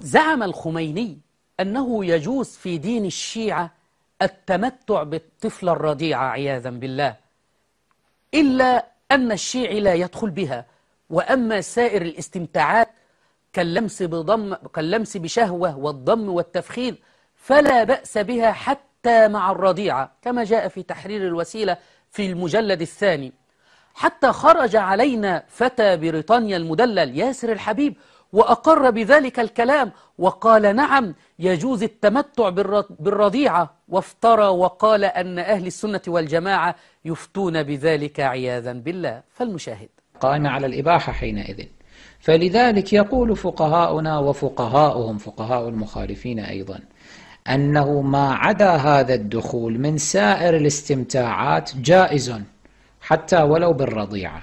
زعم الخميني أنه يجوز في دين الشيعة التمتع بالطفلة الرضيعة عياذا بالله، إلا أن الشيعي لا يدخل بها، وأما سائر الاستمتاعات كاللمس بشهوة والضم والتفخيذ فلا بأس بها حتى مع الرضيعة، كما جاء في تحرير الوسيلة في المجلد الثاني. حتى خرج علينا فتى بريطانيا المدلل ياسر الحبيب وأقر بذلك الكلام وقال نعم يجوز التمتع بالرضيعة، وافترى وقال أن أهل السنة والجماعة يفتون بذلك عياذا بالله. فالمشاهد قائمة على الإباحة حينئذ. فلذلك يقول فقهاؤنا وفقهاؤهم فقهاء المخالفين أيضا أنه ما عدا هذا الدخول من سائر الاستمتاعات جائز حتى ولو بالرضيعة.